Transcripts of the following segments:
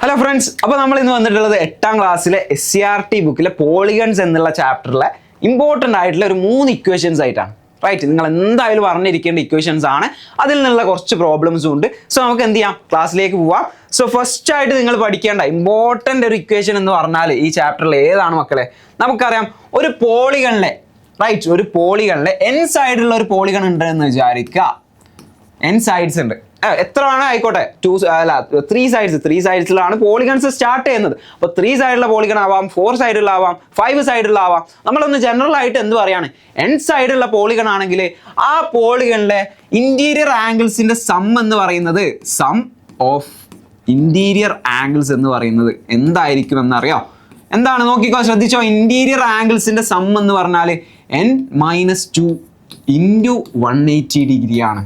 Hello friends, അപ്പോൾ നമ്മൾ ഇന്ന് വന്നിട്ടുള്ളത് 8ാം ക്ലാസ്സിലെ SCRT ബുക്കിലെ പോളിഗൺസ് എന്നുള്ള ചാപ്റ്ററിലെ ഇമ്പോർട്ടൻ്റ് ആയിട്ടുള്ള ഒരു 3 ഇക്വേഷൻസ് ആയിട്ടാണ്. റൈറ്റ്, നിങ്ങൾ എന്തായാലും അറിഞ്ഞിരിക്കേണ്ട ഇക്വേഷൻസ് ആണ്. അതിൽ നിന്നുള്ള കുറച്ച് പ്രോബ്ലംസും ഉണ്ട്. സോ നമുക്ക് എന്ത് ചെയ്യാം, ക്ലാസ്സിലേക്ക് പോവാം. സോ ഫസ്റ്റ് ആയിട്ട് നിങ്ങൾ പഠിക്കേണ്ട ഇമ്പോർട്ടൻ്റ് ഒരു ഇക്വേഷൻ എന്ന് പറഞ്ഞാൽ ഈ ചാപ്റ്ററിൽ ഏതാണ് മക്കളെ? നമുക്കറിയാം, ഒരു പോളിഗണിലെ ഒരു പോളിഗണിലെ n സൈഡുള്ള ഒരു പോളിഗൺ ഉണ്ട് എന്ന് വിചാരിക്കുക. n സൈഡ്സ് ഉണ്ട്, എത്ര വേണോ ആയിക്കോട്ടെ. 3 സൈഡ്സിലാണ് പോളിഗൺസ് സ്റ്റാർട്ട് ചെയ്യുന്നത്. അപ്പോൾ 3 സൈഡുള്ള പോളിഗൺ ആവാം, 4 സൈഡുള്ള ആവാം, 5 സൈഡുള്ള ആവാം. നമ്മളൊന്ന് ജനറൽ ആയിട്ട് എന്ത് പറയാണ്, n സൈഡുള്ള പോളിഗൺ ആണെങ്കിൽ ആ പോളിഗണിലെ ഇന്റീരിയർ ആംഗിൾസിന്റെ സം എന്ന് പറയുന്നത്, സം ഓഫ് ഇന്റീരിയർ ആംഗിൾസ് എന്ന് പറയുന്നത് എന്തായിരിക്കും എന്നറിയോ? എന്താണ്, നോക്കിക്കോ, ശ്രദ്ധിച്ചോ. ഇന്റീരിയർ ആംഗിൾസിന്റെ സം എന്ന് പറഞ്ഞാൽ n-2 ഇൻറ്റു 180 ഡിഗ്രി ആണ്.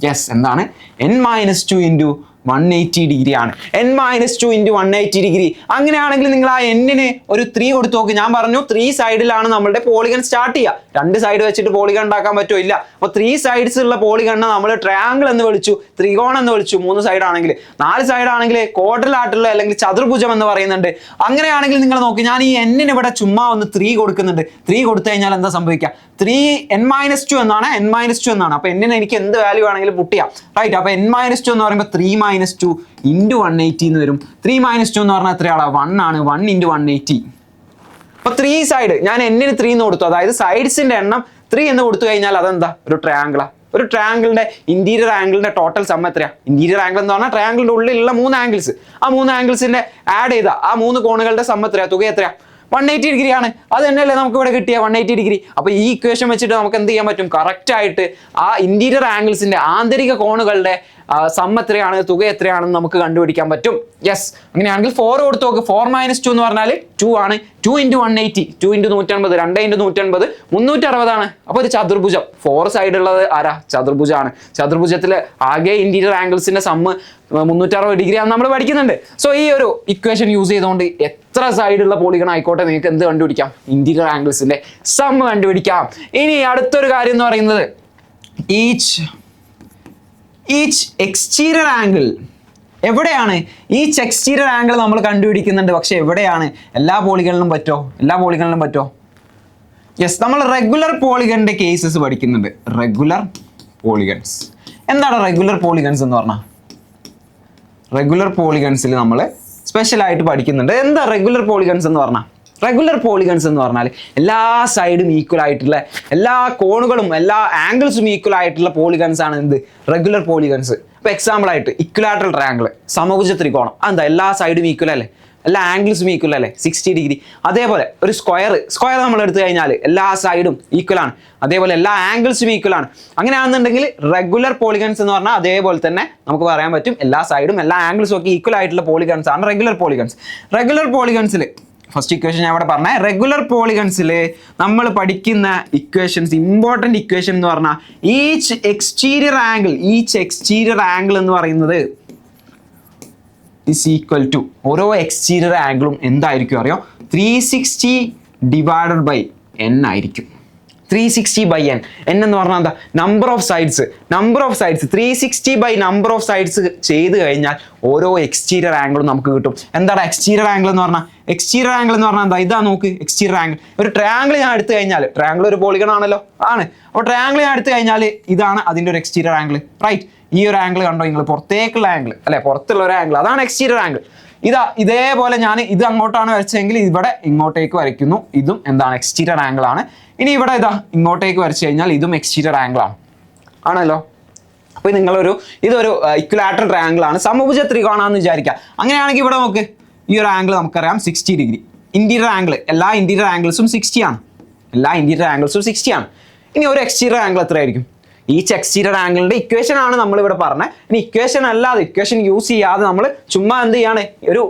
യെസ്, എന്താണ്, n-2 ഇൻറ്റു 180 ഡിഗ്രി ആണ്. n-2 into 180 degree. അങ്ങനെയാണെങ്കിൽ നിങ്ങൾ ആ എന്നിന് ഒരു 3 കൊടുത്തു നോക്ക്. ഞാൻ പറഞ്ഞു 3 സൈഡിലാണ് നമ്മളുടെ പോളിഗൺ സ്റ്റാർട്ട് ചെയ്യുക. 2 സൈഡ് വെച്ചിട്ട് പോളിഗൺ ഉണ്ടാക്കാൻ പറ്റുമോ? ഇല്ല. അപ്പോൾ 3 സൈഡ്സ് ഉള്ള പോളിഗണിനെ നമ്മൾ ട്രയാങ്കിൾ എന്ന് വിളിച്ചു, ത്രികോണം എന്ന് വിളിച്ചു. 3 സൈഡ് ആണെങ്കിൽ, 4 സൈഡ് ആണെങ്കിൽ ക്വാഡ്രിലാറ്ററൽ അല്ലെങ്കിൽ ചതുർഭുജം എന്ന് പറയുന്നുണ്ട്. അങ്ങനെയാണെങ്കിൽ നിങ്ങൾ നോക്കി, ഞാൻ ഈ എന്നിന് ഇവിടെ ചുമ്മാ ഒന്ന് 3 കൊടുക്കുന്നുണ്ട്. 3 കൊടുത്തു കഴിഞ്ഞാൽ എന്താ സംഭവിക്കുക? n-2 എന്നാണ്, n-2 എന്നാണ്. അപ്പോൾ എന്നിന് എനിക്ക് എന്ത് വാല്യൂ ആണെങ്കിലും പുട്ട് ചെയ്യാം. റൈറ്റ്, അപ്പോൾ n-2 എന്ന് പറയുമ്പോൾ 3-2 ഇൻറ്റു 180 എന്ന് വരും. 3-2 എന്ന് പറഞ്ഞാൽ എത്രയാണ്? 1 ആണ്. 1 ഇൻറ്റു 180. അപ്പോൾ 3 സൈഡ് ഞാൻ എന്നിന് 3 എന്ന് കൊടുത്തു, അതായത് സൈഡ്സിന്റെ എണ്ണം 3 എന്ന് കൊടുത്തു കഴിഞ്ഞാൽ അതെന്താ? ഒരു ട്രയാങ്കിളാണ്. ഒരു ട്രയാങ്കിളിന്റെ ഇന്റീരിയർ ആംഗിളിന്റെ ടോട്ടൽ സം എത്രയാ? ഇന്റീരിയർ ആംഗിൾ എന്ന് പറഞ്ഞാൽ ട്രയാങ്കിളിന്റെ ഉള്ളിലുള്ള 3 ആംഗിൾസ്. ആ 3 ആംഗിൾസിന്റെ ആഡ് ചെയ്ത ആ 3 കോണുകളുടെ സം എത്രയാ? തുക എത്രയാ? 180 ഡിഗ്രി ആണ്. അത് തന്നെയല്ലേ നമുക്ക് ഇവിടെ കിട്ടിയ 180 ഡിഗ്രി. അപ്പോൾ ഈ ഇക്വേഷൻ വെച്ചിട്ട് നമുക്ക് എന്ത് ചെയ്യാൻ പറ്റും? കറക്റ്റ് ആയിട്ട് ആ ഇന്റീരിയർ ആംഗിൾസിന്റെ ആന്തരിക കോണുകളുടെ സം എത്രയാണ്, തുക എത്രയാണെന്ന് നമുക്ക് കണ്ടുപിടിക്കാൻ പറ്റും. യെസ്, അങ്ങനെയാണെങ്കിൽ 4 കൊടുത്ത് നോക്ക്. 4-2 എന്ന് പറഞ്ഞാൽ 2 ആണ്. 2 ഇൻറ്റു 180, 2 ഇൻറ്റു 180, 2 ഇൻറ്റു 180, 360 ആണ്. അപ്പോൾ ഒരു ചതുർഭുജം. 4 സൈഡ് ഉള്ളത് ആരാ? ചതുർഭുജമാണ്. ചതുർഭുജത്തിൽ ആകെ ഇന്റീരിയർ ആംഗിൾസിന്റെ സമ്മ് 360 ഡിഗ്രി ആണ് നമ്മൾ പഠിക്കുന്നുണ്ട്. സോ ഈ ഒരു ഇക്വേഷൻ യൂസ് ചെയ്തുകൊണ്ട് എത്ര സൈഡുള്ള പോളിഗൺ ആയിക്കോട്ടെ നിങ്ങൾക്ക് എന്ത് കണ്ടുപിടിക്കാം? ഇന്റീരിയർ ആംഗിൾസിന്റെ സം കണ്ടുപിടിക്കാം. ഇനി അടുത്തൊരു കാര്യം എന്ന് പറയുന്നത്, ഈച്ച് എക്സ്റ്റീരിയർ ആംഗിൾ എവിടെയാണ്? ഈച്ച് എക്സ്റ്റീരിയർ ആംഗിൾ നമ്മൾ കണ്ടുപിടിക്കുന്നുണ്ട്, പക്ഷെ എവിടെയാണ്? എല്ലാ പോളിഗണിലും പറ്റോ? യെസ്, നമ്മൾ റെഗുലർ പോളിഗണിന്റെ കേസസ് പഠിക്കുന്നുണ്ട്. റെഗുലർ പോളിഗൺസ് എന്താണ്? റെഗുലർ പോളിഗൺസ് എന്ന് പറഞ്ഞാൽ, റെഗുലർ പോളിഗൺസിൽ നമ്മൾ സ്പെഷ്യൽ ആയിട്ട് പഠിക്കുന്നുണ്ട്. എന്താ റെഗുലർ പോളിഗൺസ് എന്ന് പറഞ്ഞാൽ? റെഗുലർ പോളിഗൺസ് എന്ന് പറഞ്ഞാൽ എല്ലാ സൈഡും ഈക്വൽ ആയിട്ടുള്ള, എല്ലാ കോണുകളും എല്ലാ ആംഗിൾസും ഈക്വൽ ആയിട്ടുള്ള പോളിഗൺസ് ആണ് എന്ത്? Regular polygons. ഇപ്പോൾ എക്സാമ്പിൾ ആയിട്ട് ഇക്വലാറ്ററൽ ട്രയാങ്കിൾ, സമഭുജ ത്രികോണം, എന്താ എല്ലാ സൈഡും ഈക്വൽ അല്ലേ? എല്ലാ ആംഗിൾസും ഈക്വൽ അല്ലേ? 60 ഡിഗ്രി. അതേപോലെ ഒരു സ്ക്വയർ നമ്മൾ എടുത്തു കഴിഞ്ഞാൽ എല്ലാ സൈഡും ഈക്വൽ ആണ്. അതേപോലെ എല്ലാ ആംഗിൾസും ഈക്വൽ ആണ്. അങ്ങനെയാണെന്നുണ്ടെങ്കിൽ റെഗുലർ പോളിഗൺസ് എന്ന് പറഞ്ഞാൽ അതേപോലെ തന്നെ നമുക്ക് പറയാൻ പറ്റും, എല്ലാ സൈഡും എല്ലാ ആംഗിൾസും ഒക്കെ ഈക്വൽ ആയിട്ടുള്ള പോളിഗൺസ് ആണ് റെഗുലർ പോളിഗൺസ്. റെഗുലർ പോളിഗൺസിൽ ഫസ്റ്റ് ഇക്വേഷൻ ഞാൻ ഇവിടെ പറഞ്ഞ, റെഗുലർ പോളിഗൺസിൽ നമ്മൾ പഠിക്കുന്ന ഇക്വേഷൻസ്, ഇമ്പോർട്ടൻറ്റ് ഇക്വേഷൻ എന്ന് പറഞ്ഞാൽ ഈച്ച് എക്സ്റ്റീരിയർ ആംഗിൾ എന്ന് പറയുന്നത് is equal to, ഓരോ എക്സ്റ്റീരിയർ ആംഗിളും എന്തായിരിക്കും അറിയോ? 360 ഡിവൈഡഡ് ബൈ n ആയിരിക്കും. 360 ബൈ n. n എന്ന് പറഞ്ഞാൽ എന്താ? Number of sides. 360 by number of sides ചെയ്ത് കഴിഞ്ഞാൽ ഓരോ എക്സ്റ്റീരിയർ ആംഗിളും നമുക്ക് കിട്ടും. എന്താണ് എക്സ്റ്റീരിയർ ആംഗിൾ എന്ന് പറഞ്ഞാൽ? എക്സ്റ്റീരിയർ ആംഗിൾ എന്ന് പറഞ്ഞാൽ എന്താ? ഇതാ നോക്ക്, എക്സ്റ്റീരിയർ ആംഗിൾ. ഒരു ട്രയാങ്കിൾ ഞാൻ എടുത്തു കഴിഞ്ഞാൽ, ട്രയാങ്കിൾ ഒരു പോളിഗൺ ആണല്ലോ, ആണ്. അപ്പോൾ ട്രയാങ്കിൾ ഞാൻ എടുത്തു കഴിഞ്ഞാൽ ഇതാണ് അതിൻ്റെ ഒരു എക്സ്റ്റീരിയർ ആംഗിൾ. റൈറ്റ്, ഈ ഒരു ആംഗിൾ കണ്ടോ നിങ്ങൾ? പുറത്തേക്കുള്ള ആംഗിൾ അല്ലെ, പുറത്തുള്ള ഒരു ആംഗിൾ, അതാണ് എക്സ്റ്റീരിയർ ആംഗിൾ. ഇതേപോലെ ഞാൻ ഇത് അങ്ങോട്ടാണ് വരച്ചെങ്കിൽ ഇവിടെ ഇങ്ങോട്ടേക്ക് വരയ്ക്കുന്നു, ഇതും എന്താണ്? എക്സ്റ്റീരിയർ ആംഗിൾ ആണ്. ഇനി ഇവിടെ ഇങ്ങോട്ടേക്ക് വരച്ചു കഴിഞ്ഞാൽ ഇതും എക്സ്റ്റീരിയർ ആംഗിൾ ആണല്ലോ. അപ്പോൾ ഇതൊരു ഇക്വലാറ്ററൽ ട്രയാങ്കിൾ ആണ്, സമഭുജ ത്രികോണമെന്ന് വിചാരിക്കുക. അങ്ങനെയാണെങ്കിൽ ഇവിടെ നോക്ക്, ഈ ഒരു ആംഗിൾ നമുക്കറിയാം 60 ഡിഗ്രി. ഇന്റീരിയർ ആംഗിൾ, എല്ലാ ഇന്റീരിയർ ആംഗിൾസും 60 ആണ്. ഇനി ഒരു എക്സ്റ്റീരിയർ ആംഗിൾ എത്രയായിരിക്കും? ഈച്ച് എക്സ്റ്റീരിയർ ആംഗിളിന്റെ ഇക്വേഷൻ ആണ് നമ്മൾ ഇവിടെ പറഞ്ഞത്. ഇനി ഇക്വേഷൻ അല്ലാതെ, ഇക്വേഷൻ യൂസ് ചെയ്യാതെ നമ്മൾ ചുമ്മാ എന്ത് ചെയ്യാണ്, ഒരു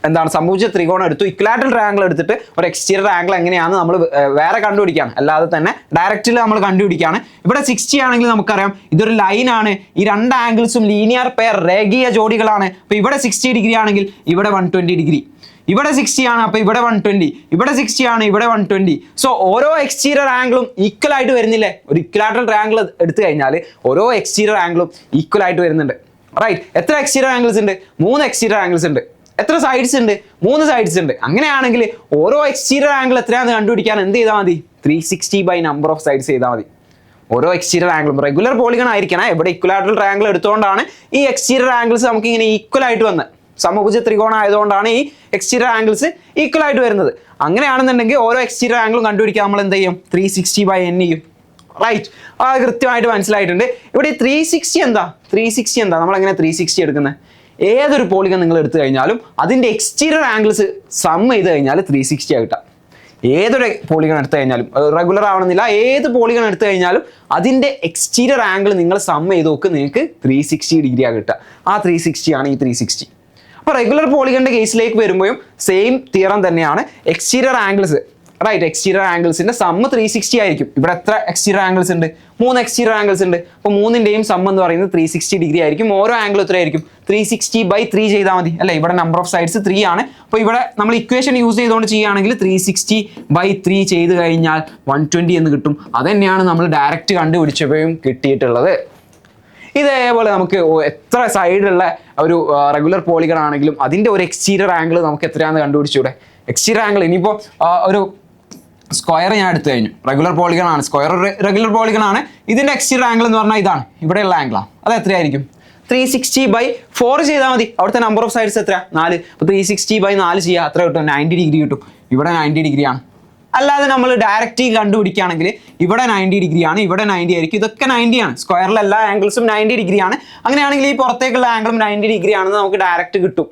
എന്താണ് സമഭുജ ത്രികോണം എടുത്തു, ഇക്വലാറ്ററൽ ട്രയാങ്കിൾ എടുത്തിട്ട് ഒരു എക്സ്റ്റീരിയർ ആംഗിൾ എങ്ങനെയാണെന്ന് നമ്മൾ വേറെ കണ്ടുപിടിക്കുകയാണ്, അല്ലാതെ തന്നെ ഡയറക്റ്റിൽ നമ്മൾ കണ്ടുപിടിക്കുകയാണ്. ഇവിടെ 60 ആണെങ്കിൽ നമുക്കറിയാം ഇതൊരു ലൈൻ ആണ്. ഈ 2 ആംഗിൾസും ലീനിയർ പെയർ, രേഖീയ ജോഡികളാണ്. അപ്പോൾ ഇവിടെ 60 ഡിഗ്രി ആണെങ്കിൽ ഇവിടെ 120 ഡിഗ്രി. ഇവിടെ 60 ആണ്, അപ്പോൾ ഇവിടെ 120. ഇവിടെ 60 ആണ്, ഇവിടെ 120. സോ ഓരോ എക്സ്റ്റീരിയർ ആംഗിളും ഈക്വൽ ആയിട്ട് വരുന്നില്ലേ? ഒരു ഇക്വലാറ്ററൽ ട്രയാങ്കിൾ എടുത്തു കഴിഞ്ഞാൽ ഓരോ എക്സ്റ്റീരിയർ ആംഗിളും ഈക്വൽ ആയിട്ട് വരുന്നുണ്ട്. റൈറ്റ്, എത്ര എക്സ്റ്റീരിയർ ആംഗിൾസ് ഉണ്ട്? 3 എക്സ്റ്റീരിയർ ആംഗിൾസ് ഉണ്ട്. എത്ര സൈഡ്സ് ഉണ്ട്? 3 സൈഡ്സ് ഉണ്ട്. അങ്ങനെയാണെങ്കിൽ ഓരോ എക്സ്റ്റീരിയർ ആംഗിൾ എത്രയാണെന്ന് കണ്ടുപിടിക്കാൻ എന്ത് ചെയ്താൽ മതി? 360 ബൈ നമ്പർ ഓഫ് സൈഡ്സ് ചെയ്താൽ മതി. ഓരോ എക്സ്റ്റീരിയർ ആംഗിളും റെഗുലർ പോളിഗൺ ആയിരിക്കണം. ഇവിടെ ഇക്വലാറ്ററൽ ട്രയാംഗിൾ എടുത്തുകൊണ്ടാണ് ഈ എക്സ്റ്റീരിയർ ആംഗിൾസ് നമുക്ക് ഇങ്ങനെ ഈക്വൽ ആയിട്ട് വന്നത്. സമഭുജ ത്രികോണം ആയതുകൊണ്ടാണ് ഈ എക്സ്റ്റീരിയർ ആംഗിൾസ് ഈക്വൽ ആയിട്ട് വരുന്നത്. അങ്ങനെയാണെന്നുണ്ടെങ്കിൽ ഓരോ എക്സ്റ്റീരിയർ ആംഗിളും കണ്ടുപിടിക്കാൻ നമ്മൾ എന്ത് ചെയ്യും? 360 ബൈ n ചെയ്യും. റൈറ്റ്, അത് കൃത്യമായിട്ട് മനസ്സിലായിട്ടുണ്ട്. ഇവിടെ 360 എന്താ? 360 എന്താ? നമ്മളെങ്ങനെ 360 എടുക്കുന്നത്? ഏതൊരു പോളിഗൺ നിങ്ങൾ എടുത്തു കഴിഞ്ഞാലും അതിൻ്റെ എക്സ്റ്റീരിയർ ആംഗിൾസ് സം ചെയ്ത് കഴിഞ്ഞാൽ 360 ആയിട്ടാണ്. ഏതൊരു പോളിഗൺ എടുത്തു കഴിഞ്ഞാലും റെഗുലർ ആവണമെന്നില്ല, ഏത് പോളിഗൺ എടുത്തു കഴിഞ്ഞാലും അതിൻ്റെ എക്സ്റ്റീരിയർ ആംഗിൾ നിങ്ങൾ സം ചെയ്ത് നോക്ക്, നിങ്ങൾക്ക് 360 ഡിഗ്രിയാണ് കിട്ടുക. ആ 360 ആണ് ഈ 360. അപ്പോൾ റെഗുലർ പോളിഗണിൻ്റെ കേസിലേക്ക് വരുമ്പോഴും സെയിം തിയറം തന്നെയാണ്. എക്സ്റ്റീരിയർ ആംഗിൾസ്, റൈറ്റ്, എക്സ്റ്റീരിയർ ആംഗിൾസിൻ്റെ സമ്മ് 360 ആയിരിക്കും. ഇവിടെ എത്ര എക്സ്റ്റീരിയർ ആംഗിൾസ് ഉണ്ട്? 3 എക്സ്റ്റീരിയർ ആംഗിൾസ് ഉണ്ട്. അപ്പോൾ 3ൻ്റെയും സമ്മ് എന്ന് പറയുന്നത് 360 ഡിഗ്രി ആയിരിക്കും. ഓരോ ആംഗിൾ എത്രയായിരിക്കും? 360 ബൈ 3 ചെയ്താൽ മതി അല്ലേ? ഇവിടെ നമ്പർ ഓഫ് സൈഡ്സ് 3 ആണ്. അപ്പോൾ ഇവിടെ നമ്മൾ ഇക്വേഷൻ യൂസ് ചെയ്തുകൊണ്ട് ചെയ്യുകയാണെങ്കിൽ 360 ബൈ 3 ചെയ്ത് കഴിഞ്ഞാൽ 120 എന്ന് കിട്ടും. അത് തന്നെയാണ് നമ്മൾ ഡയറക്റ്റ് കണ്ടുപിടിച്ചപ്പോഴും കിട്ടിയിട്ടുള്ളത്. ഇതേപോലെ നമുക്ക് എത്ര സൈഡുള്ള ഒരു റെഗുലർ പോളിഗൺ ആണെങ്കിലും അതിൻ്റെ ഒരു എക്സ്റ്റീരിയർ ആംഗിൾ നമുക്ക് എത്രയാണെന്ന് കണ്ടുപിടിച്ചൂടെ? എക്സ്റ്റീരിയർ ആംഗിൾ ഇനിയിപ്പോൾ ഒരു സ്ക്വയർ ഞാൻ എടുത്തു കഴിഞ്ഞു, റെഗുലർ പോളിഗൺ ആണ്, സ്ക്വയർ റെഗുലർ പോളിഗൺ ആണ്. ഇതിൻ്റെ എക്സ്റ്റീരിയർ ആംഗിൾ എന്ന് പറഞ്ഞാൽ ഇതാണ്, ഇവിടെയുള്ള ആംഗിളാണ്. അത് എത്രയായിരിക്കും? 360 ബൈ 4 ചെയ്താൽ മതി. അവിടുത്തെ നമ്പർ ഓഫ് സൈഡ്സ് എത്ര? 4. അപ്പോൾ 360 ബൈ 4 ചെയ്യുക, അത്ര കിട്ടും, 90 ഡിഗ്രി കിട്ടും. ഇവിടെ 90 ഡിഗ്രിയാണ്. അല്ലാതെ നമ്മൾ ഡയറക്റ്റ് കണ്ടുപിടിക്കുകയാണെങ്കിൽ ഇവിടെ 90 ഡിഗ്രിയാണ്, ഇവിടെ 90 ആയിരിക്കും. ഇതൊക്കെ 90 ആണ്. സ്ക്വയറിലെ എല്ലാ ആംഗിൾസും 90 ഡിഗ്രിയാണ്. അങ്ങനെയാണെങ്കിൽ ഈ പുറത്തേക്കുള്ള ആംഗിളും 90 ഡിഗ്രി ആണെന്ന് നമുക്ക് ഡയറക്റ്റ് കിട്ടും.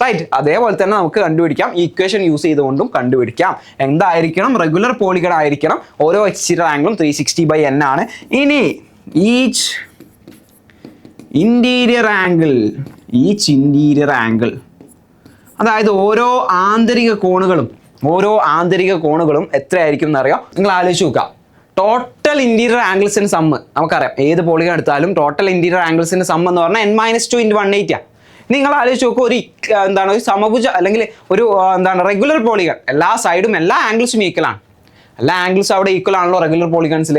റൈറ്റ്, അതേപോലെ തന്നെ നമുക്ക് കണ്ടുപിടിക്കാം. ഈ ഇക്വേഷൻ യൂസ് ചെയ്തുകൊണ്ടും കണ്ടുപിടിക്കാം. എന്തായിരിക്കണം? റെഗുലർ പോളിഗൺ ആയിരിക്കണം. ഓരോ എക്സ്റ്റീരിയർ ആംഗിളും 360 ബൈ n ആണ്. ഇനി ഈച്ച് ഇൻറ്റീരിയർ ആംഗിൾ, അതായത് ഓരോ ആന്തരിക കോണുകളും എത്രയായിരിക്കും എന്നറിയാം? നിങ്ങൾ ആലോചിച്ച് നോക്കുക. ടോട്ടൽ ഇൻറ്റീരിയർ ആംഗിൾസിൻ്റെ സമ്മ് നമുക്കറിയാം. ഏത് പോളിഗൺ എടുത്താലും ടോട്ടൽ ഇൻറ്റീരിയർ ആംഗിൾസിൻ്റെ സമ്മ് എന്ന് പറഞ്ഞാൽ n-2 × 180 ആണ്. നിങ്ങൾ ആലോചിച്ച് നോക്കുക, ഒരു സമഭുജ അല്ലെങ്കിൽ ഒരു റെഗുലർ പോളിഗൺ, എല്ലാ സൈഡും എല്ലാ ആംഗിൾസും ഈക്വലാണ്. എല്ലാ ആംഗിൾസും അവിടെ ഈക്വൽ ആണല്ലോ റെഗുലർ പോളിഗൺസിൽ.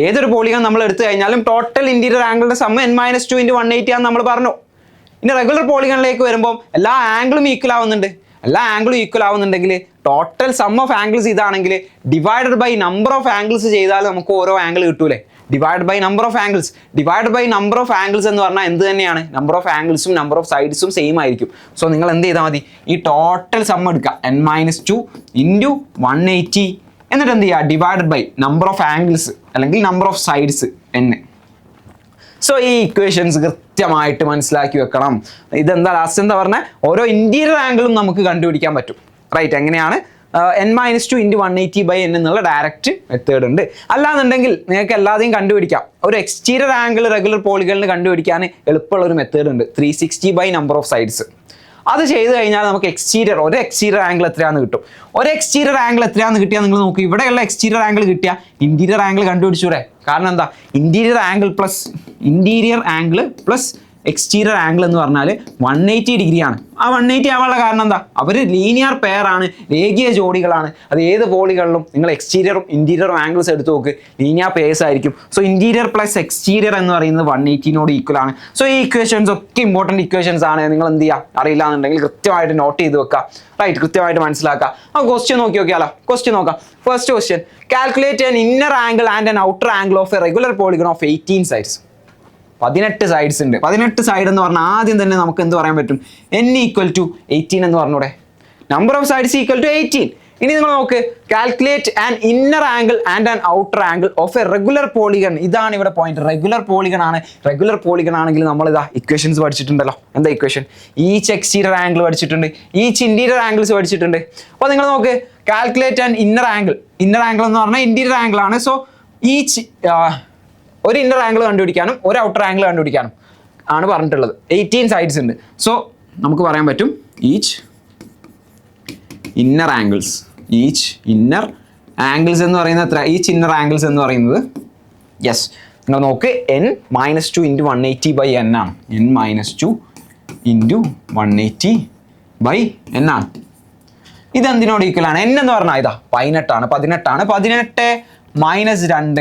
ഏതൊരു പോളിഗൺ നമ്മൾ എടുത്തു കഴിഞ്ഞാലും ടോട്ടൽ ഇൻറ്റീരിയർ ആംഗിളിൻ്റെ സമ്മ് n-2 × 180 ആണെന്ന് നമ്മൾ പറഞ്ഞു. ഇനി റെഗുലർ പോളിഗണിലേക്ക് വരുമ്പോൾ എല്ലാ ആംഗിളും ഈക്വൽ ആവുന്നുണ്ട്. എല്ലാ ആംഗിളും ഈക്വൽ ആവുന്നുണ്ടെങ്കിൽ ടോട്ടൽ സം ഓഫ് ആംഗിൾസ് ഇതാണെങ്കിൽ divided by number of angles ചെയ്താൽ നമുക്ക് ഓരോ ആംഗിൾ കിട്ടൂലേ? Divide by number of angles എന്ന് പറഞ്ഞാൽ എന്ത് തന്നെയാണ്? നമ്പർ ഓഫ് ആംഗിൾസും നമ്പർ ഓഫ് സൈഡ്സും സെയിം ആയിരിക്കും. സോ നിങ്ങൾ എന്ത് ചെയ്താൽ മതി? ഈ ടോട്ടൽ സം എടുക്കുക, n-2 × 180, എന്നിട്ട് എന്ത് ചെയ്യുക? Divided by number of angles അല്ലെങ്കിൽ number of sides n. So ഈ ഇക്വേഷൻസ് കൃത്യമായിട്ട് മനസ്സിലാക്കി വെക്കണം. ഇതെന്താ ലാസ്റ്റ് എന്താ പറഞ്ഞാൽ? ഓരോ ഇൻറ്റീരിയർ ആംഗിളും നമുക്ക് കണ്ടുപിടിക്കാൻ പറ്റും. റൈറ്റ്, എങ്ങനെയാണ്? n-2 × 180 ബൈ n എന്നുള്ള ഡയറക്റ്റ് മെത്തേഡ് ഉണ്ട്. അല്ലാന്നുണ്ടെങ്കിൽ നിങ്ങൾക്ക് എല്ലാതെയും കണ്ടുപിടിക്കാം. ഒരു എക്സ്റ്റീരിയർ ആംഗിൾ റെഗുലർ പോളിഗണിന് കണ്ടുപിടിക്കാൻ എളുപ്പമുള്ള ഒരു മെത്തേഡ് ഉണ്ട്, 360 ബൈ നമ്പർ ഓഫ് സൈഡ്സ്. അത് ചെയ്ത് കഴിഞ്ഞാൽ നമുക്ക് ഒരു എക്സ്റ്റീരിയർ ആംഗിൾ എത്രയാണെന്ന് കിട്ടും. ഒരു എക്സ്റ്റീരിയർ ആംഗിൾ എത്രയാണെന്ന് കിട്ടിയാൽ നിങ്ങൾ നോക്കും, ഇവിടെയുള്ള എക്സ്റ്റീരിയർ ആംഗിൾ കിട്ടിയാൽ ഇൻറ്റീരിയർ ആംഗിൾ കണ്ടുപിടിച്ചൂടെ? കാരണം എന്താ? Interior angle plus exterior angle എന്ന് പറഞ്ഞാൽ 180 ഡിഗ്രിയാണ്. ആ 180 ആവാനുള്ള കാരണം എന്താ? അവർ ലീനിയർ പെയർ ആണ്, രേഖീയ ജോഡികളാണ്. അത് ഏത് പോളികളിലും നിങ്ങൾ എക്സ്റ്റീരിയറും ഇൻറ്റീരിയറും ആംഗിൾസ് എടുത്ത് നോക്ക്, ലീനിയർ പെയർസ് ആയിരിക്കും. സോ ഇൻറ്റീരിയർ പ്ലസ് എക്സ്റ്റീരിയർ എന്ന് പറയുന്നത് 180 ഈക്വൽ ആണ്. സോ ഈ ഇക്വേഷൻസ് ഒക്കെ ഇമ്പോർട്ടൻറ്റ് ഇക്വേഷൻസ് ആണ്. നിങ്ങൾ എന്ത് ചെയ്യുക? അറിയില്ല എന്നുണ്ടെങ്കിൽ കൃത്യമായിട്ട് നോട്ട് ചെയ്ത് വെക്കുക. റൈറ്റ്, കൃത്യമായിട്ട് മനസ്സിലാക്കുക. ആ ക്വസ്റ്റ്യൻ നോക്കിയാലോ? ക്വസ്റ്റ്യൻ നോക്കാം. First question, calculate an inner angle and an outer angle of a regular polygon of 18 sides. 18 sides ഉണ്ട്. 18 സൈഡ് എന്ന് പറഞ്ഞാൽ ആദ്യം തന്നെ നമുക്ക് എന്ത് പറയാൻ പറ്റും? n = 18 എന്ന് പറഞ്ഞൂടെ? Number of sides = 18. ഇനി നിങ്ങൾ നോക്ക്, calculate an inner angle and an outer angle of a regular polygon. ഇതാണ് ഇവിടെ പോയിന്റ്. റെഗുലർ പോളിഗൺ ആണ്. റെഗുലർ പോളിഗൺ ആണെങ്കിൽ നമ്മൾ ഇതാ ഇക്വേഷൻസ് പഠിച്ചിട്ടുണ്ടല്ലോ. എന്താ ഇക്വേഷൻ? ഈച്ച് എക്സ്റ്റീരിയർ ആംഗിൾ പഠിച്ചിട്ടുണ്ട്, ഈച്ച് ഇൻറ്റീരിയർ ആംഗിൾസ് പഠിച്ചിട്ടുണ്ട്. അപ്പോൾ നിങ്ങൾ നോക്ക്, കാൽക്കുലേറ്റ് ആൻ ഇന്നർ ആംഗിൾ എന്ന് പറഞ്ഞാൽ ഇൻറ്റീരിയർ ആംഗിൾ ആണ്. സോ ഈച്ച് ഒരു ഇന്നർ ആംഗിൾ കണ്ടുപിടിക്കാനും ഒരു ഔട്ടർ ആംഗിൾ കണ്ടുപിടിക്കാനും ആണ് പറഞ്ഞിട്ടുള്ളത്. 18 സൈഡ്സ് ഉണ്ട്. സോ നമുക്ക് പറയാൻ പറ്റും ഈച്ച് ഇന്നർ ആംഗിൾസ് എന്ന് പറയുന്നത് എത്ര? ഈച്ച് ഇന്നർ ആംഗിൾസ് എന്ന് പറയുന്നത്, യെസ്, നിങ്ങൾ നോക്ക്, n-2 × 180 ബൈ n ആണ്. n-2 × 180 ബൈ n ആണ്. ഇതെന്തിനോട് ഈക്വൽ ആണ്? n എന്ന് പറഞ്ഞാൽ ഇതാ 18 ആണ്. 18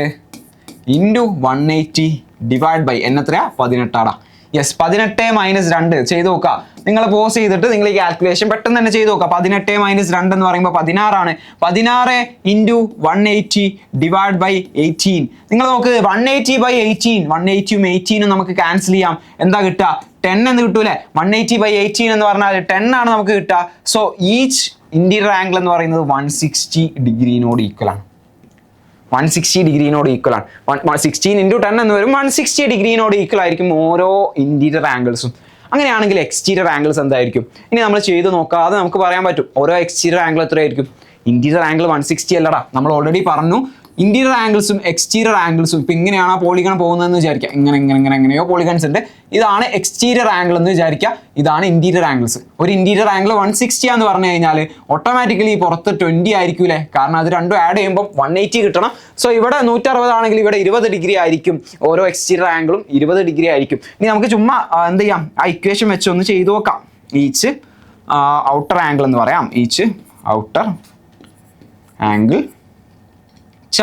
- 2 × 180 ഡിവൈഡ് ബൈ n എത്രയാ? 18 ആടാ. യെസ് 18 - 2 ചെയ്ത് നോക്കുക. നിങ്ങൾ പോസ് ചെയ്തിട്ട് നിങ്ങൾ ഈ കാൽക്കുലേഷൻ പെട്ടെന്ന് തന്നെ ചെയ്ത് നോക്കുക. 18 - 2 എന്ന് പറയുമ്പോൾ 16 ആണ്. 16 × 180 ഡിവൈഡ് ബൈ 18. നിങ്ങൾ നോക്ക് 180/18, 180 ഉം 18 നമുക്ക് ക്യാൻസൽ ചെയ്യാം. എന്താ കിട്ടുക? 10 എന്ന് കിട്ടൂലേ? 180/18 എന്ന് പറഞ്ഞാൽ 10 ആണ് നമുക്ക് കിട്ടുക. സോ ഈച്ച് ഇന്റീരിയർ ആംഗിൾ എന്ന് പറയുന്നത് 160 ഡിഗ്രിനോട് ഈക്വൽ ആണ്. 160 ഡിഗ്രിനോട് ഈക്വൽ ആണ്. 16 × 10 എന്ന് വരും. 160 ഡിഗ്രിനോട് ഈക്വൽ ആയിരിക്കും ഓരോ ഇന്റീരിയർ ആംഗിൾസും. അങ്ങനെയാണെങ്കിൽ എക്സ്റ്റീരിയർ ആംഗിൾസ് എന്തായിരിക്കും? ഇനി നമ്മൾ ചെയ്ത് നോക്കാതെ നമുക്ക് പറയാൻ പറ്റും ഓരോ എക്സ്റ്റീരിയർ ആംഗിൾ എത്രയായിരിക്കും. ഇന്റീരിയർ ആംഗിൾ 160 അല്ലടാ, നമ്മൾ ഓൾറെഡി പറഞ്ഞു. ഇന്റീരിയർ ആംഗിൾസും എക്സ്റ്റീരിയർ ആംഗിൾസും ഇപ്പം ഇങ്ങനെയാണ് ആ പോളിഗൺ പോകുന്നതെന്ന് വിചാരിക്കുക. എങ്ങനെയോ പോളിഗൺസ് ഉണ്ട്. ഇതാണ് എക്സ്റ്റീരിയർ ആംഗിൾ എന്ന് വിചാരിക്കുക, ഇതാണ് ഇന്റീരിയർ ആംഗിൾസ്. ഒരു ഇന്റീരിയർ ആംഗിൾ 160 എന്ന് പറഞ്ഞു കഴിഞ്ഞാൽ ഓട്ടോമാറ്റിക്കലി പുറത്ത് 20 ആയിരിക്കൂലേ, കാരണം അത് രണ്ടും ആഡ് ചെയ്യുമ്പോൾ 180 കിട്ടണം. സോ ഇവിടെ 160 ആണെങ്കിൽ ഇവിടെ 20 ഡിഗ്രി ആയിരിക്കും. ഓരോ എക്സ്റ്റീരിയർ ആംഗിളും 20 ഡിഗ്രി ആയിരിക്കും. ഇനി നമുക്ക് ചുമ്മാ എന്ത് ചെയ്യാം, ആ ഇക്വേഷൻ വെച്ച് ഒന്ന് ചെയ്തു നോക്കാം. ഈച്ച് ഔട്ടർ ആംഗിൾ എന്ന് പറയാം. Each outer angle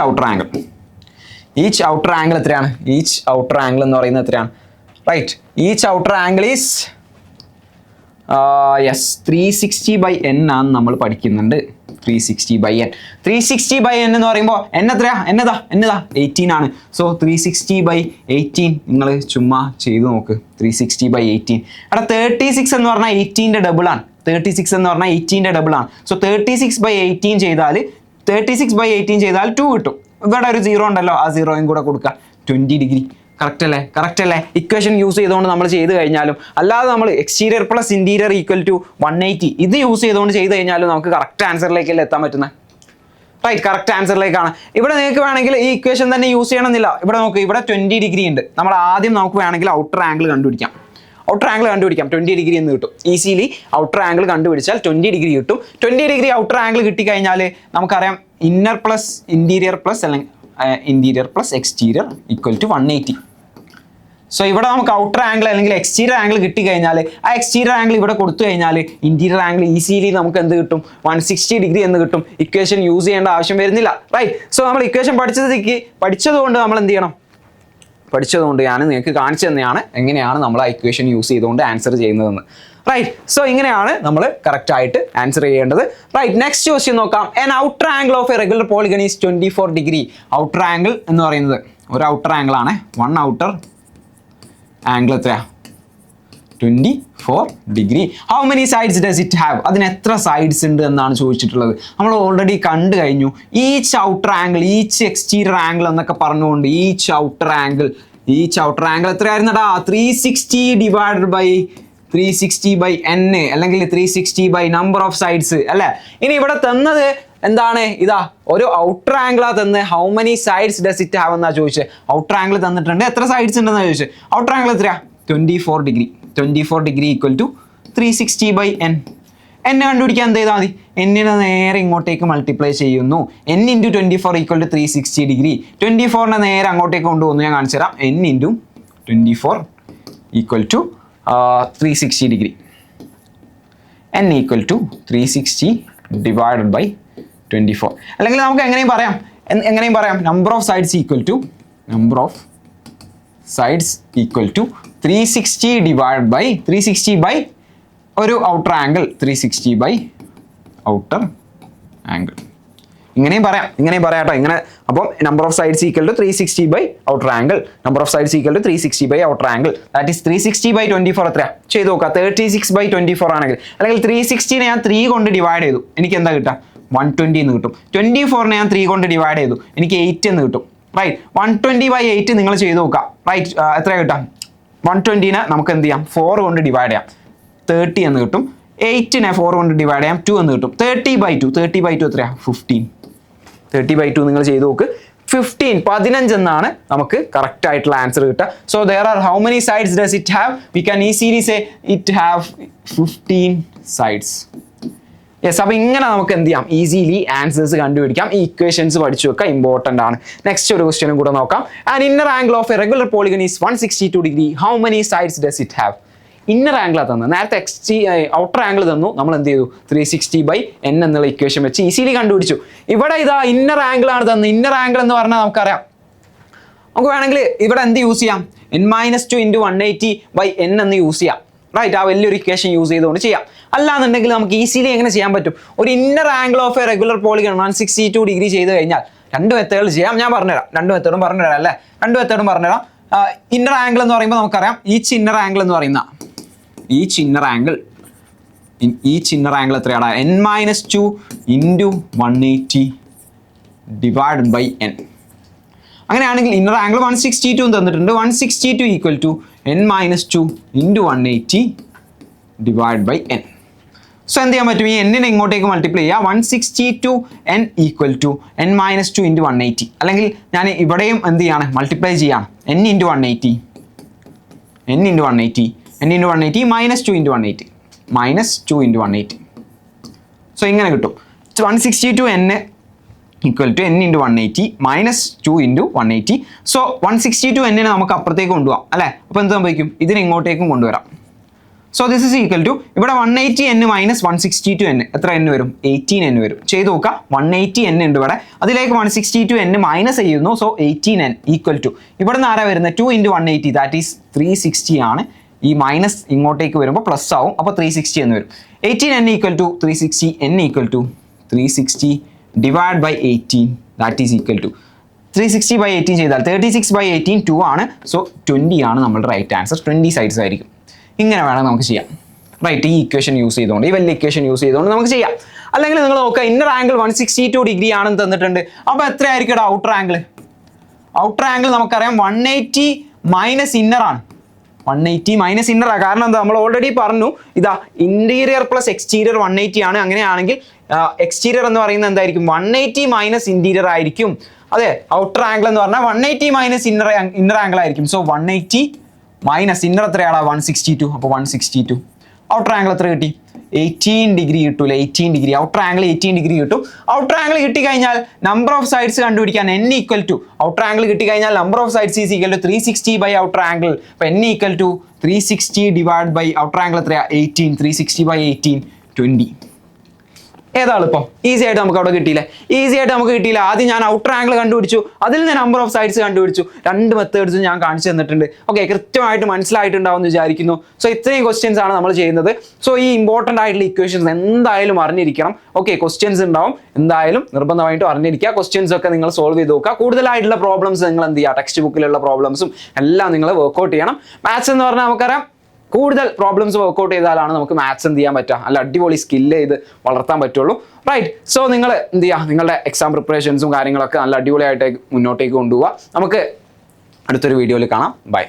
outer angle each outer angle എത്രയാണ്? ഈച്ച് ഔട്ടർ ആംഗിൾ എന്ന് പറയുന്നത് എത്രയാണ്? Right, each outer angle is yes 360/n ആണ് നമ്മൾ പഠിക്കുന്നുണ്ട്. 360/n 360/n എന്ന് പറയുമ്പോൾ n എത്രയാ? എന്നതാ 18 ആണ്. സോ 360/18 നിങ്ങൾ ചുമ്മാ ചെയ്തു നോക്ക്. 360/18 അവിടെ 36 എന്ന് പറഞ്ഞാൽ 18ന്റെ ഡബിൾ ആണ്. 36 എന്ന് പറഞ്ഞാൽ 18ന്റെ ഡബിൾ ആണ്. സോ 36/18 ചെയ്താൽ 36/18 ചെയ്താൽ 2 കിട്ടും. ഇവിടെ ഒരു 0 ഉണ്ടല്ലോ, ആ 0യും കൂടെ കൊടുക്കുക. 20 ഡിഗ്രി. കറക്റ്റ് അല്ലേ? ഇക്വേഷൻ യൂസ് ചെയ്തുകൊണ്ട് നമ്മൾ ചെയ്ത് കഴിഞ്ഞാലും, അല്ലാതെ നമ്മൾ exterior plus interior equal to 180 ഇത് യൂസ് ചെയ്തുകൊണ്ട് ചെയ്ത് കഴിഞ്ഞാലും നമുക്ക് കറക്റ്റ് ആൻസറിലേക്കല്ലേ എത്താൻ പറ്റുന്നത്. റൈറ്റ്, കറക്റ്റ് ആൻസറിലേക്കാണ്. ഇവിടെ നിങ്ങൾക്ക് വേണമെങ്കിൽ ഈ ഇക്വേഷൻ തന്നെ യൂസ് ചെയ്യണമെന്നില്ല. ഇവിടെ നോക്ക്, ഇവിടെ 20 ഡിഗ്രി ഉണ്ട്. നമ്മൾ ആദ്യം നമുക്ക് വേണമെങ്കിൽ ഔട്ടർ ആംഗിൾ കണ്ടുപിടിക്കാം. 20 ഡിഗ്രി എന്ന് കിട്ടും. ഈസിലി ഔട്ടർ ആംഗിൾ കണ്ടുപിടിച്ചാൽ 20 ഡിഗ്രി കിട്ടും. 20 ഡിഗ്രി ഔട്ടർ ആംഗിൾ കിട്ടിക്കഴിഞ്ഞാൽ നമുക്കറിയാം ഇന്നർ പ്ലസ് ഇന്റീരിയർ പ്ലസ് അല്ലെങ്കിൽ interior plus exterior equal to 180. So ഇവിടെ നമുക്ക് ഔട്ടർ ആംഗിൾ അല്ലെങ്കിൽ എക്സ്റ്റീരിയർ ആംഗിൾ കിട്ടിക്കഴിഞ്ഞാൽ ആ എക്സ്റ്റീരിയർ ആംഗിൾ ഇവിടെ കൊടുത്തു കഴിഞ്ഞാൽ ഇന്റീരിയർ ആംഗിൾ ഈസിലി നമുക്ക് എന്ത് കിട്ടും? 160 ഡിഗ്രി എന്ന് കിട്ടും. ഇക്വേഷൻ യൂസ് ചെയ്യേണ്ട ആവശ്യം വരുന്നില്ല. റൈറ്റ്, സോ നമ്മൾ ഇക്വേഷൻ പഠിച്ചതുകൊണ്ട് നമ്മൾ എന്ത് ചെയ്യണം? പഠിച്ചതുകൊണ്ട് ഞാൻ നിങ്ങൾക്ക് കാണിച്ചു തന്നെയാണ് എങ്ങനെയാണ് നമ്മൾ ആ ഇക്വേഷൻ യൂസ് ചെയ്തുകൊണ്ട് ആൻസർ ചെയ്യുന്നതെന്ന്. റൈറ്റ്, സോ ഇങ്ങനെയാണ് നമ്മൾ കറക്റ്റ് ആയിട്ട് ആൻസർ ചെയ്യേണ്ടത്. റൈറ്റ്, നെക്സ്റ്റ് ക്വസ്റ്റ്യൻ നോക്കാം. An outer angle of a regular polygon is 24 degree. Outer angle എന്ന് പറയുന്നത് ഒരു ഔട്ടർ ആംഗിൾ ആണ്. വൺ ഔട്ടർ ആംഗിൾ എത്രയാ? 24 degree. How many sides does it have? അതിന് എത്ര സൈഡ്സ് ഉണ്ട് എന്നാണ് ചോദിച്ചിട്ടുള്ളത്. നമ്മൾ ഓൾറെഡി കണ്ടു കഴിഞ്ഞു. Each outer angle, each exterior angle എന്നൊക്കെ പറഞ്ഞുകൊണ്ട് ഈച്ച് ഔട്ടർ ആംഗിൾ എത്രയായിരുന്നടാ? 360 ഡിവൈഡഡ് ബൈ 360/n അല്ലെങ്കിൽ 360 ബൈ നമ്പർ ഓഫ് സൈഡ്സ് അല്ലേ? ഇനി ഇവിടെ തന്നത് എന്താണ്? ഇതാ ഒരു ഔട്ടർ ആംഗിളാ തന്നെ. How many sides does it have എന്നാ ചോദിച്ചത്. ഔട്ടർ ആംഗിൾ തന്നിട്ടുണ്ട്, എത്ര സൈഡ്സ് ഉണ്ടെന്നാ ചോദിച്ചത്. ഔട്ടർ ആംഗിൾ എത്രയാ? 24 degree. 24 degree equal to 360/n. n കണ്ടുപിടിക്കാൻ എന്ത് ചെയ്താൽ മതി? എന്നിനെ നേരെ ഇങ്ങോട്ടേക്ക് മൾട്ടിപ്ലൈ ചെയ്യുന്നു. n × 24 equal to 360 degree. 24നെ നേരെ അങ്ങോട്ടേക്ക് കൊണ്ടുപോകുന്നു. ഞാൻ കാണിച്ചു തരാം. n × 24 equal to 360 degree. n equal to 360 divided by 24. അല്ലെങ്കിൽ നമുക്ക് എങ്ങനെയും പറയാം number of sides equal to 360 divide by 360 by ഒരു outer angle 360 by outer angle. ഇങ്ങനെയും പറയാം കേട്ടോ. ഇങ്ങനെ അപ്പം number of sides equal to 360 by outer angle. Number of sides equal to 360 by outer angle. That is 360/24 എത്രയാ? ചെയ്ത് നോക്കുക. 36/24 ആണെങ്കിൽ, അല്ലെങ്കിൽ 360നെ ഞാൻ 3 കൊണ്ട് ഡിവൈഡ് ചെയ്തു, എനിക്ക് എന്താ കിട്ടുക? 120 എന്ന് കിട്ടും. 24നെ ഞാൻ 3 കൊണ്ട് ഡിവൈഡ് ചെയ്തു, എനിക്ക് 8 എന്ന് കിട്ടും. റൈറ്റ്, 120/8 നിങ്ങൾ ചെയ്ത് നോക്കുക. റൈറ്റ്, എത്ര കിട്ടാം? 120നെ നമുക്ക് എന്ത് ചെയ്യാം? 4 കൊണ്ട് ഡിവൈഡ് ചെയ്യാം, 30 എന്ന് കിട്ടും. 8നെ 4 കൊണ്ട് ഡിവൈഡ് ചെയ്യാം, 2 എന്ന് കിട്ടും. 30/2 എത്രയാ? 15. 30/2 നിങ്ങൾ ചെയ്ത് നോക്ക്. 15 എന്നാണ് നമുക്ക് കറക്റ്റ് ആയിട്ടുള്ള ആൻസർ കിട്ടുക. So there are how many sides does it have? We can easily say it have 15 sides. Yes, അപ്പോൾ ഇങ്ങനെ നമുക്ക് എന്ത് ചെയ്യാം? ഈസിലി ആൻസേഴ്സ് കണ്ടുപിടിക്കാം. ഈ ഇക്വേഷൻസ് പഠിച്ചു വെക്കുക, ഇമ്പോർട്ടൻ്റ് ആണ്. നെക്സ്റ്റ് ഒരു ക്വസ്റ്റ്യനും കൂടെ നോക്കാം. An inner angle of a regular polygon is 162 degree. How many sides does it have? Inner ആംഗിളാണ് തന്നത്. നേരത്തെ ഔട്ടർ ആംഗിൾ തന്നു, നമ്മൾ എന്ത് ചെയ്തു? 360/n എന്നുള്ള ഇക്വേഷൻ വെച്ച് ഈസിലി കണ്ടുപിടിച്ചു. ഇവിടെ ഇതാ ഇന്നർ ആംഗിൾ ആണ് തന്നത്. ഇന്നർ ആംഗിൾ എന്ന് പറഞ്ഞാൽ നമുക്കറിയാം, നമുക്ക് വേണമെങ്കിൽ ഇവിടെ എന്ത് യൂസ് ചെയ്യാം? n-2 ഇൻറ്റു 180/n എന്ന് യൂസ് ചെയ്യാം. റൈറ്റ്, ആ വലിയൊരു ഇക്വേഷൻ യൂസ് ചെയ്തുകൊണ്ട് ചെയ്യാം. അല്ലാന്നുണ്ടെങ്കിൽ നമുക്ക് ഈസിലി എങ്ങനെ ചെയ്യാൻ പറ്റും? ഒരു inner angle of a regular polygon 162 degree ചെയ്ത് കഴിഞ്ഞാൽ രണ്ട് മെത്തേഡിൽ ചെയ്യാം. ഞാൻ പറഞ്ഞുതരാം, രണ്ട് മെത്തേഡും പറഞ്ഞുതരാം അല്ലേ? രണ്ട് മെത്തേഡും പറഞ്ഞുതരാം. ഇന്നർ ആംഗിൾ എന്ന് പറയുമ്പോൾ നമുക്കറിയാം ഈച്ച് ഇന്നർ ആംഗിൾ എന്ന് പറയുന്ന ഈച്ച് ഇന്നർ ആംഗിൾ എത്രയാണ്? n-2 into 180 divide by n. അങ്ങനെയാണെങ്കിൽ ഇന്നർ ആംഗിൾ 162 തന്നിട്ടുണ്ട്. 162 equal to n-2 into 180 divide by n. So എന്ത് ചെയ്യാൻ പറ്റും? ഈ എന്നിനെ ഇങ്ങോട്ടേക്ക് മൾട്ടിപ്ലൈ ചെയ്യുക. 162n equal to n-2 into 180. അല്ലെങ്കിൽ ഞാൻ ഇവിടെയും എന്ത് ചെയ്യാണ്? മൾട്ടിപ്ലൈ ചെയ്യാണ്. n into 180 n into 180 n into 180 -2 into 180 -2 into 180. So ഇങ്ങനെ കിട്ടും. 162n equal to n into 180 -2 into 180. So 162n നമുക്ക് അപ്പുറത്തേക്ക് കൊണ്ടുപോകാം അല്ലേ? അപ്പോൾ എന്ത് സംഭവിക്കും? ഇതിനെ ഇങ്ങോട്ടേക്കും കൊണ്ടുവരാം. So this is equal to ഇവിടെ 180n മൈനസ് 162n എത്ര n വരും? 18n വരും. ചെയ്ത് നോക്കുക. 180n ഉണ്ട് ഇവിടെ, അതിലേക്ക് 162n മൈനസ് ചെയ്യുന്നു. സോ 18n ഈക്വൽ ടു ഇവിടെ നിന്ന് ആരാ വരുന്നത്? 2 ഇൻറ്റു 180 ദാറ്റ് ഈസ് 360 ആണ്. ഈ മൈനസ് ഇങ്ങോട്ടേക്ക് വരുമ്പോൾ പ്ലസ് ആവും. അപ്പോൾ 360 എന്ന് വരും. 18n equal to 360 n equal to 360 divide by 18 that is equal to 360/18 ചെയ്താൽ 36/18 2 ആണ്. സോ 20 ആണ് നമ്മുടെ റൈറ്റ് ആൻസർ. 20 സൈഡ്സ് ആയിരിക്കും. ഇങ്ങനെ വേണം നമുക്ക് ചെയ്യാം. റൈറ്റ്, ഈ ഇക്വേഷൻ യൂസ് ചെയ്തുകൊണ്ട്, ഈ വലിയ ഇക്വേഷൻ യൂസ് ചെയ്തുകൊണ്ട് നമുക്ക് ചെയ്യാം. അല്ലെങ്കിൽ നിങ്ങൾ നോക്കുക, ഇന്നർ ആംഗിൾ 162 ഡിഗ്രി ആണെന്ന് തന്നിട്ടുണ്ട്. അപ്പോൾ എത്രയായിരിക്കും ഔട്ടർ ആംഗിൾ? ഔട്ടർ ആംഗിൾ നമുക്കറിയാം 180 മൈനസ് ഇന്നർ ആണ്. 180 മൈനസ് ഇന്നർ ആണ്. കാരണം എന്താ? നമ്മൾ ഓൾറെഡി പറഞ്ഞു, ഇതാ ഇന്റീരിയർ പ്ലസ് എക്സ്റ്റീരിയർ 180 ആണ്. അങ്ങനെയാണെങ്കിൽ എക്സ്റ്റീരിയർ എന്ന് പറയുന്നത് എന്തായിരിക്കും? 180 മൈനസ് ഇന്റീരിയർ ആയിരിക്കും. അതെ, ഔട്ടർ ആംഗിൾ എന്ന് പറഞ്ഞാൽ 180 മൈനസ് ഇന്നർ ആംഗിൾ ആയിരിക്കും. സോ 180 മൈനസ് ഇന്നർ എത്രയാണ്? 162. അപ്പോൾ 162. ഔട്ടർ ആംഗിൾ എത്ര കിട്ടി? 18 ഡിഗ്രി കിട്ടൂല? 18 ഡിഗ്രി. ഔട്ടർ ആംഗിൾ 18 ഡിഗ്രി കിട്ടും. ഔട്ടർ ആംഗിൾ കിട്ടിക്കഴിഞ്ഞാൽ നമ്പർ ഓഫ് സൈഡ്സ് കണ്ടുപിടിക്കാൻ n equal to outer angle കിട്ടിക്കഴിഞ്ഞാൽ number of sides is equal to 360 by outer angle. അപ്പോൾ n equal to 360 divide by outer angle എത്രയാണ്? 18. 360/18 20. ഏതാ എളുപ്പം? Easy ആയിട്ട് നമുക്ക് അവിടെ കിട്ടിയില്ലേ? ഈസി ആയിട്ട് നമുക്ക് കിട്ടിയില്ല. ആദ്യം ഞാൻ ഔട്ടർ ആംഗിൾ കണ്ടുപിടിച്ചു, അതിൽ നിന്ന് നമ്പർ ഓഫ് സൈഡ്സ് കണ്ടുപിടിച്ചു. രണ്ട് മെത്തേഡ്സും ഞാൻ കാണിച്ചു തന്നിട്ടുണ്ട്. ഓക്കെ, കൃത്യമായിട്ട് മനസ്സിലായിട്ടുണ്ടാവും എന്ന് വിചാരിക്കുന്നു. സോ ഇത്രയും ക്വസ്റ്റ്യൻസ് ആണ് നമ്മൾ ചെയ്യുന്നത്. സോ ഈ ഇമ്പോർട്ടൻ്റ് ആയിട്ടുള്ള ഇക്വേഷൻസ് എന്തായാലും അറിഞ്ഞിരിക്കണം. ഓക്കെ, ക്വസ്റ്റ്യൻസ് ഉണ്ടാവും, എന്തായാലും നിർബന്ധമായിട്ടും അറിഞ്ഞിരിക്കുക. ക്വസ്റ്റ്യൻസ് ഒക്കെ നിങ്ങൾ സോൾവ് ചെയ്ത് നോക്കുക. കൂടുതലായിട്ടുള്ള പ്രോബ്ലംസ് നിങ്ങൾ എന്ത് ചെയ്യുക? ടെക്സ്റ്റ് ബുക്കിലുള്ള പ്രോബ്ലംസും എല്ലാം നിങ്ങൾ വർക്ക്ഔട്ട് ചെയ്യണം. മാത്സ് എന്ന് പറഞ്ഞാൽ നമുക്കറിയാം, കൂടുതൽ പ്രോബ്ലംസ് വർക്ക്ഔട്ട് ചെയ്താലാണ് നമുക്ക് മാത്സ് എന്ത് ചെയ്യാൻ പറ്റുക? നല്ല അടിപൊളി സ്കില്ല് ചെയ്ത് വളർത്താൻ പറ്റുള്ളൂ. റൈറ്റ്, സോ നിങ്ങൾ എന്ത് ചെയ്യുക? നിങ്ങളുടെ എക്സാം പ്രിപ്പറേഷൻസും കാര്യങ്ങളൊക്കെ നല്ല അടിപൊളിയായിട്ട് മുന്നോട്ടേക്ക് കൊണ്ടുപോവുക. നമുക്ക് അടുത്തൊരു വീഡിയോയിൽ കാണാം. ബൈ.